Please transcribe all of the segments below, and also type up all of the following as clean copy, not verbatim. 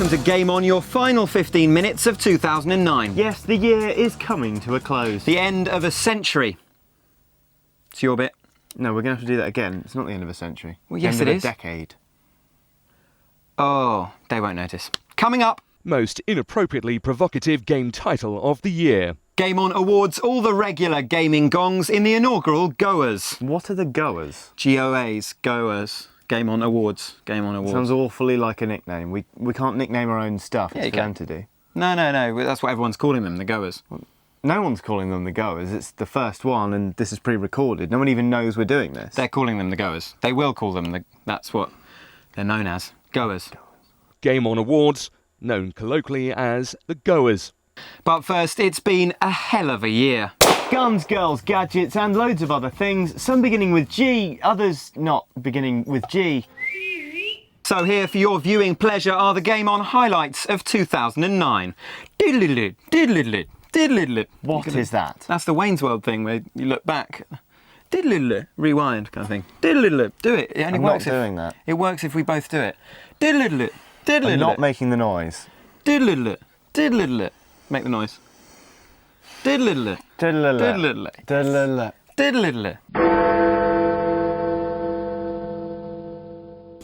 welcome to Game On, your final 15 minutes of 2009. Yes, the year is coming to a close. The end of a century. It's your bit. No, we're going to have to do that again. It's not the end of a century. Well, yes, it it is. is. A decade. Oh, they won't notice. Coming up, most inappropriately provocative game title of the year. Game On awards all the regular gaming gongs in the inaugural Goers. What are the Goers? GOAs, Goers. Game On Awards. Game On Awards. Sounds awfully like a nickname. We can't nickname our own stuff. Yeah, it's you for can. them to do. No. That's what everyone's calling them, the Goers. No one's calling them the Goers. It's the first one, and this is pre-recorded. No one even knows we're doing this. They're calling them the Goers. They will call them that's what they're known as. Goers. Game On Awards, known colloquially as the Goers. But first, it's been a hell of a year. Guns, girls, gadgets, and loads of other things. Some beginning with G, others not beginning with G. So here for your viewing pleasure are the Game On highlights of 2009. Diddle-diddle-diddle, diddle-diddle-diddle, diddle-diddle-diddle. What is that? That's the Wayne's World thing where you look back. Diddle-diddle-diddle, rewind kind of thing. Diddle-diddle-diddle, do it. It only I'm works not doing that. It works if we both do it. Diddle-diddle-diddle, I'm diddle-diddle-diddle. not making the noise. Diddle-diddle-diddle, diddle-diddle-diddle. Make the noise. Diddle-diddle-diddle, diddle-diddle-diddle, Diddle-diddle. diddle-diddle-diddle.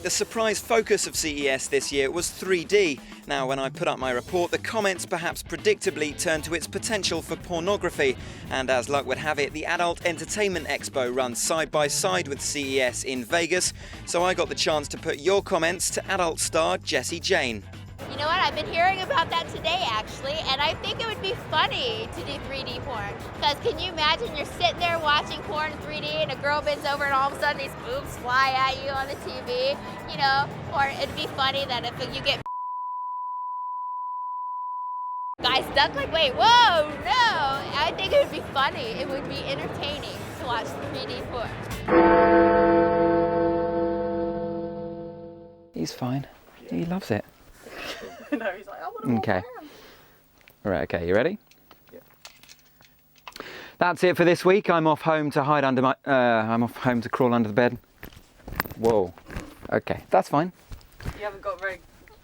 The surprise focus of CES this year was 3D. Now, when I put up my report, the comments perhaps predictably turned to its potential for pornography. And as luck would have it, the Adult Entertainment Expo runs side by side with CES in Vegas. So I got the chance to put your comments to adult star Jessie Jane. You know what, I've been hearing about that today actually, and I think it would be funny to do 3D porn. Because can you imagine you're sitting there watching porn in 3D and a girl bends over and all of a sudden these boobs fly at you on the TV, you know? Or it'd be funny that if you get guys stuck like, wait, whoa, no! I think it would be funny. It would be entertaining to watch 3D porn. He's fine. He loves it. No, he's like, I want to Okay. Right, okay, you ready? Yeah. That's it for this week. I'm off home to hide under my... I'm off home to crawl under the bed. Whoa. Okay, that's fine. You haven't got very...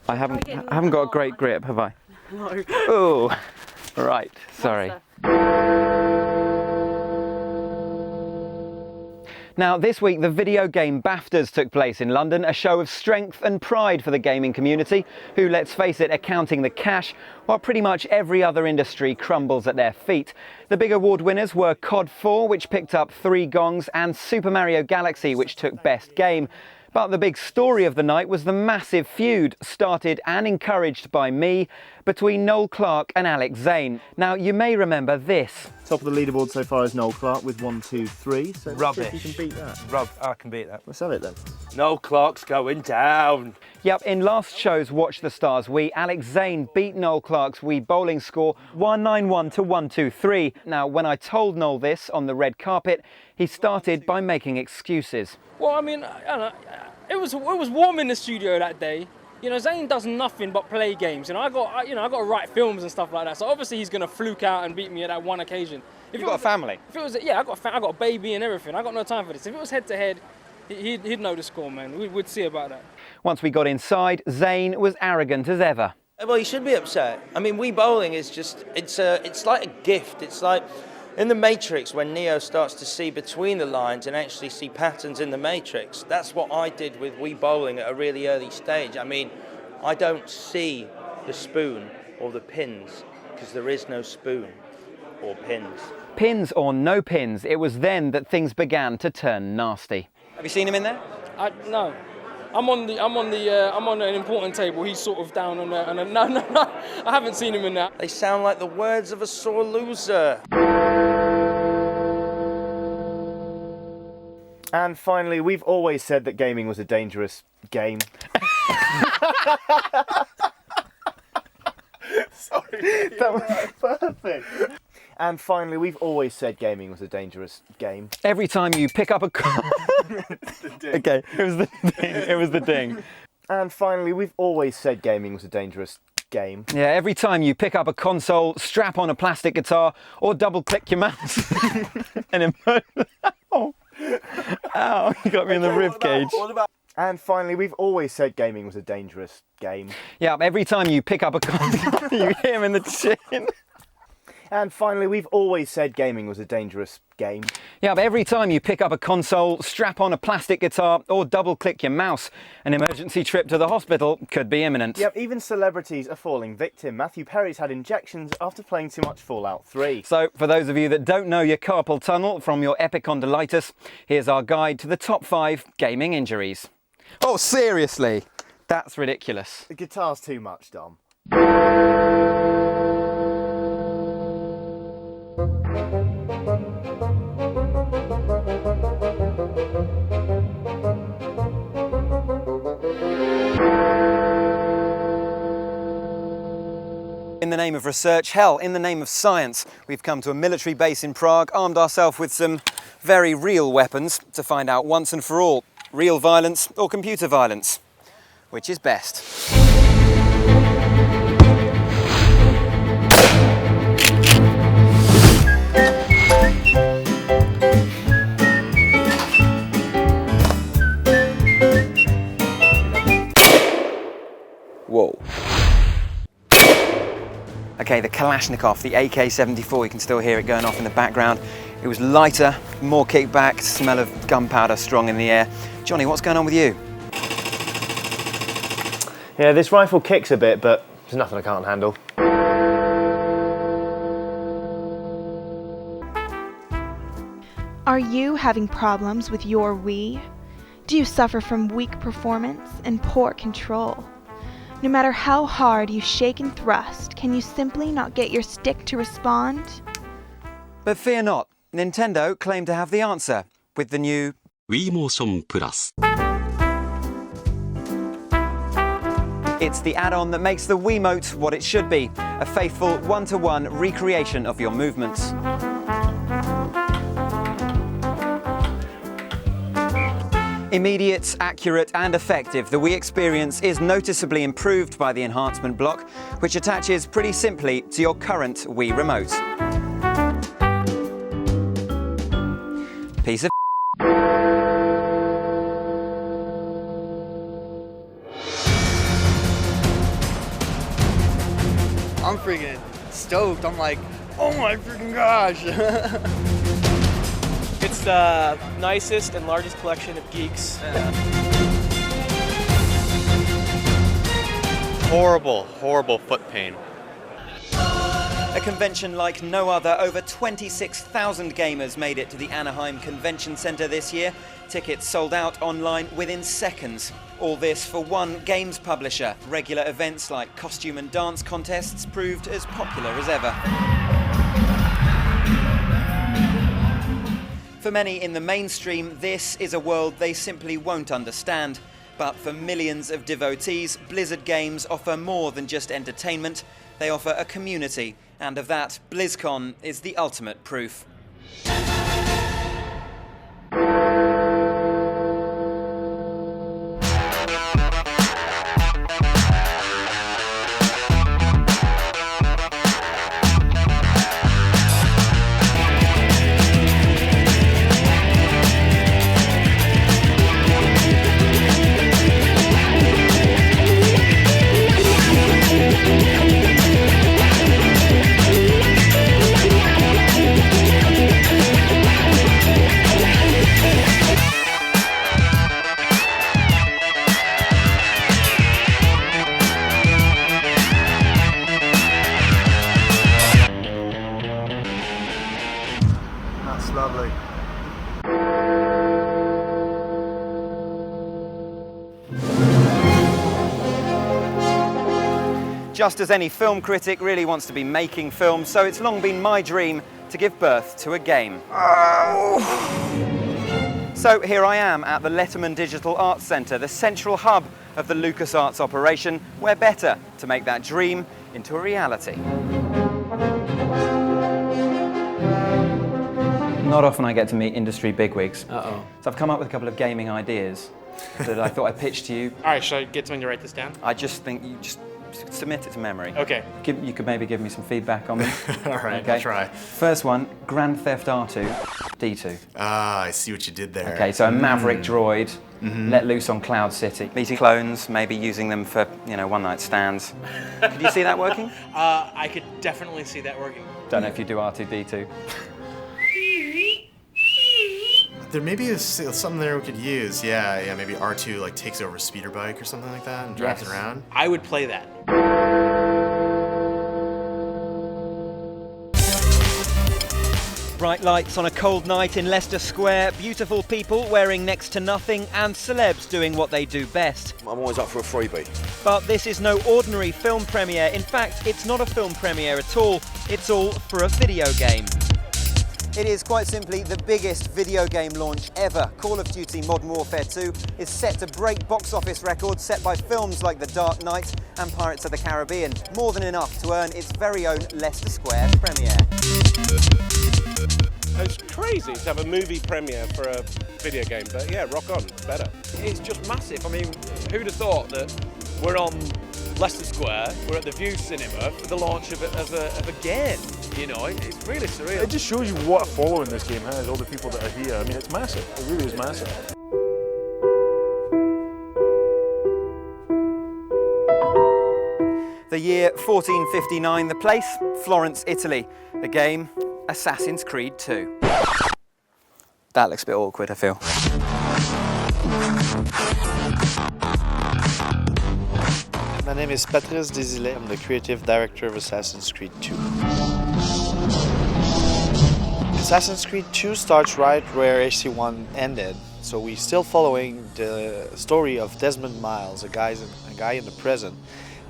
I haven't got a great grip, have I? No. Oh, right, sorry. Now, this week, the Video Game BAFTAs took place in London, a show of strength and pride for the gaming community, who, let's face it, are counting the cash, while pretty much every other industry crumbles at their feet. The big award winners were COD 4, which picked up 3 gongs, and Super Mario Galaxy, which took Best Game. But the big story of the night was the massive feud, started and encouraged by me, between Noel Clarke and Alex Zane. Now, you may remember this. Top of the leaderboard so far is Noel Clarke with 1, 2, 3. So let's see if you can beat that. I can beat that. Let's have it then. Noel Clarke's going down. Yep, in last show's Watch the Stars Wii, Alex Zane beat Noel Clarke's Wii bowling score 191 to 123. Now, when I told Noel this on the red carpet, he started by making excuses. Well, I mean, I don't know, it was warm in the studio that day. You know, Zane does nothing but play games. You know, I got to write films and stuff like that. So obviously he's gonna fluke out and beat me at that one occasion. If You've got a family? If it was, yeah, I got a baby and everything. I got no time for this. If it was head to head, he'd know the score, man. We'd see about that. Once we got inside, Zane was arrogant as ever. Well, you should be upset. I mean, Wii bowling is just, it's like a gift. It's like in the Matrix when Neo starts to see between the lines and actually see patterns in the Matrix. That's what I did with Wii bowling at a really early stage. I mean, I don't see the spoon or the pins because there is no spoon or pins. Pins or no pins, it was then that things began to turn nasty. Have you seen him in there? No. I'm on an important table. He's sort of down on there. No. I haven't seen him in that. They sound like the words of a sore loser. And finally, we've always said that gaming was a dangerous game. Sorry, that was perfect. And finally, we've always said gaming was a dangerous game. Every time you pick up a... Okay, it was the ding. It was the ding. And finally, we've always said gaming was a dangerous game. Yeah, every time you pick up a console, strap on a plastic guitar, or double-click your mouse and emote... Oh, you got me in the rib cage. And finally, we've always said gaming was a dangerous game. Yeah, every time you pick up a console, you hear in the chin. And finally, we've always said gaming was a dangerous game. Yeah, but every time you pick up a console, strap on a plastic guitar, or double-click your mouse, an emergency trip to the hospital could be imminent. Yep, even celebrities are falling victim. Matthew Perry's had injections after playing too much Fallout 3. So, for those of you that don't know your carpal tunnel from your epicondylitis, here's our guide to the top 5 gaming injuries. Oh, seriously? That's ridiculous. The guitar's too much, Dom. In the name of research, hell, in the name of science, we've come to a military base in Prague, armed ourselves with some very real weapons to find out once and for all, real violence or computer violence, which is best. Whoa. Okay, the Kalashnikov, the AK-74, you can still hear it going off in the background. It was lighter, more kickback, smell of gunpowder strong in the air. Johnny, what's going on with you? Yeah, this rifle kicks a bit, but there's nothing I can't handle. Are you having problems with your Wii? Do you suffer from weak performance and poor control? No matter how hard you shake and thrust, can you simply not get your stick to respond? But fear not, Nintendo claim to have the answer with the new Wii MotionPlus. It's the add-on that makes the Wiimote what it should be, a faithful one-to-one recreation of your movements. Immediate, accurate and effective, the Wii experience is noticeably improved by the enhancement block, which attaches pretty simply to your current Wii remote. Piece of I'm freaking stoked. I'm like, oh my freaking gosh. It's the nicest and largest collection of geeks. Horrible foot pain. A convention like no other. Over 26,000 gamers made it to the Anaheim Convention Center this year. Tickets sold out online within seconds. All this for one games publisher. Regular events like costume and dance contests proved as popular as ever. For many in the mainstream, this is a world they simply won't understand. But for millions of devotees, Blizzard games offer more than just entertainment. They offer a community, and of that, BlizzCon is the ultimate proof. That's lovely. Just as any film critic really wants to be making films, so it's long been my dream to give birth to a game. So here I am at the Letterman Digital Arts Centre, the central hub of the LucasArts operation. Where better to make that dream into a reality? Not often I get to meet industry bigwigs. So I've come up with a couple of gaming ideas that I thought I'd pitch to you. All right, should I get someone to write this down? I just think you just submit it to memory. Okay. You could maybe give me some feedback on this. All right, okay. I'll try. First one, Grand Theft Auto D2. Ah, I see what you did there. Okay, so a maverick droid let loose on Cloud City. Meeting clones, maybe using them for, one-night stands. Could you see that working? I could definitely see that working. Don't know if you do R2D2. There maybe is something there we could use. Yeah, maybe R2 like takes over a speeder bike or something like that and drives it around. I would play that. Bright lights on a cold night in Leicester Square, beautiful people wearing next to nothing, and celebs doing what they do best. I'm always up for a freebie. But this is no ordinary film premiere. In fact, it's not a film premiere at all. It's all for a video game. It is quite simply the biggest video game launch ever. Call of Duty Modern Warfare 2 is set to break box office records set by films like The Dark Knight and Pirates of the Caribbean. More than enough to earn its very own Leicester Square premiere. It's crazy to have a movie premiere for a video game, but yeah, rock on, better. It's just massive. I mean, who'd have thought that we're on Leicester Square, we're at the View Cinema for the launch of a game, It's really surreal. It just shows you what a following this game has, all the people that are here. I mean, it's massive. It really is massive. The year 1459, the place, Florence, Italy. The game, Assassin's Creed 2. That looks a bit awkward, I feel. My name is Patrice Desilets. I'm the creative director of Assassin's Creed 2. Assassin's Creed 2 starts right where HC1 ended. So we're still following the story of Desmond Miles, a guy in the prison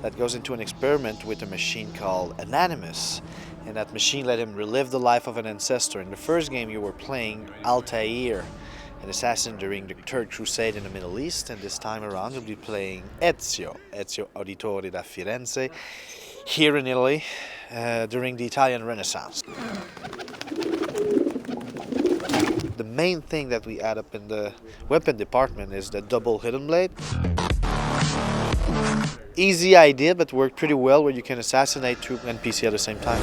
that goes into an experiment with a machine called an Animus. And that machine let him relive the life of an ancestor. In the first game you were playing Altair, an assassin during the Third Crusade in the Middle East, and this time around you'll be playing Ezio Auditore da Firenze, here in Italy, during the Italian Renaissance. The main thing that we add up in the weapon department is the double hidden blade. Easy idea, but worked pretty well, where you can assassinate two NPC at the same time.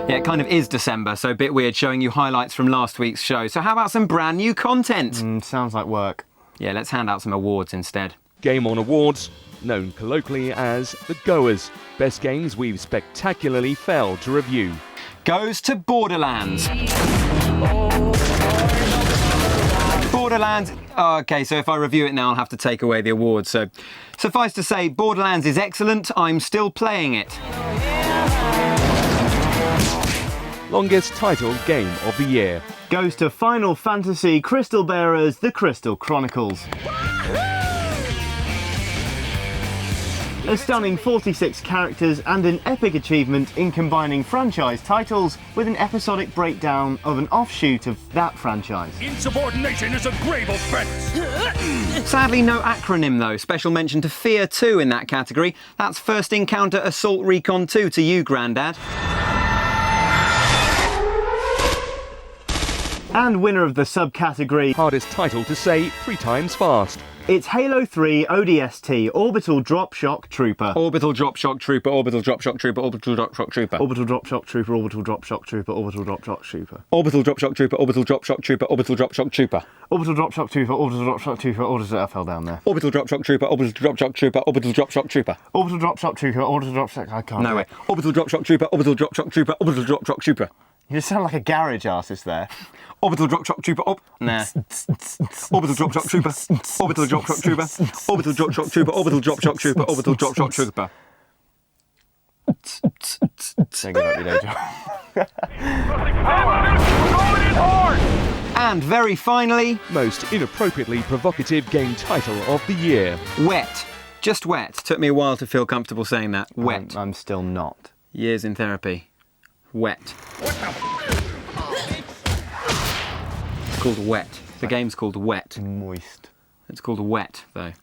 Yeah, it kind of is December, so a bit weird showing you highlights from last week's show. So how about some brand new content? Sounds like work. Yeah, let's hand out some awards instead. Game On Awards, known colloquially as the Goers. Best games we've spectacularly failed to review. Goes to Borderlands. Borderlands, okay, so if I review it now I'll have to take away the award, so suffice to say Borderlands is excellent, I'm still playing it. Longest titled game of the year. Goes to Final Fantasy Crystal Bearers, The Crystal Chronicles. A stunning 46 characters and an epic achievement in combining franchise titles with an episodic breakdown of an offshoot of that franchise. Insubordination is a grave offense. Sadly no acronym though, special mention to Fear 2 in that category. That's First Encounter Assault Recon 2 to you, Grandad. And winner of the subcategory, hardest title to say 3 times fast. It's Halo 3 ODST, Orbital Drop Shock Trooper. Orbital Drop Shock Trooper, Orbital Drop Shock Trooper, Orbital Drop Shock Trooper. Orbital Drop Shock Trooper, Orbital Drop Shock Trooper, Orbital Drop Shock Trooper. Orbital Drop Shock Trooper, Orbital Drop Shock Trooper, Orbital Drop Shock Trooper. Orbital Drop Shock Trooper, Orbital Drop Shock Trooper, I fell down there. Orbital Drop Shock Trooper, Orbital Drop Shock Trooper, Orbital Drop Shock Trooper. Orbital Drop Shock Trooper, Orbital Drop Shock... I can't. No way. Orbital Drop Shock Trooper, Orbital Drop Shock Trooper, Orbital Drop Shock Trooper. You just sound like a garage artist there. Orbital Drop Shock Trooper, nah. Orbital Drop Shock Trooper, Orbital Drop Shock Trooper, Orbital Drop Shock Trooper, Orbital Drop Shock Trooper, Orbital Drop Shock Trooper. Don't give up your day job. And very finally, most inappropriately provocative game title of the year. Wet. Just wet. Took me a while to feel comfortable saying that. Wet. I'm still not. Years in therapy. Wet. It's called Wet. The game's called Wet. Moist. It's called Wet, though.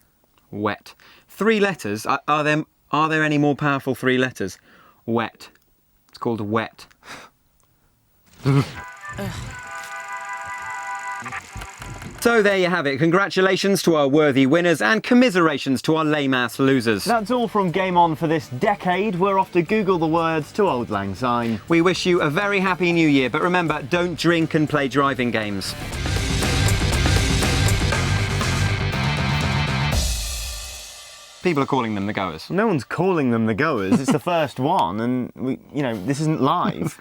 Wet. 3 letters. Are there any more powerful 3 letters? Wet. It's called So there you have it. Congratulations to our worthy winners and commiserations to our lame-ass losers. That's all from Game On for this decade. We're off to Google the words to Auld Lang Syne. We wish you a very happy new year, but remember, don't drink and play driving games. People are calling them the goers. No one's calling them the goers. It's the first one, and this isn't live.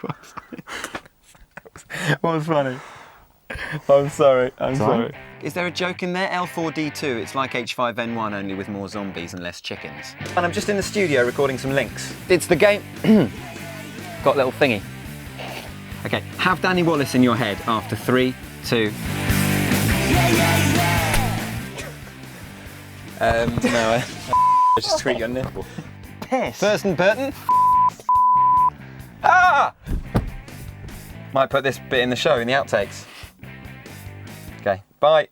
What was funny? I'm sorry. I'm sorry. Is there a joke in there? L4D2, it's like H5N1 only with more zombies and less chickens. And I'm just in the studio recording some links. It's the game. Got a little thingy. Okay, have Danny Wallace in your head after 3, 2. No, I just tweet your nipple. Piss. Thurston Burton. Ah! Might put this bit in the show, in the outtakes. Okay, bye.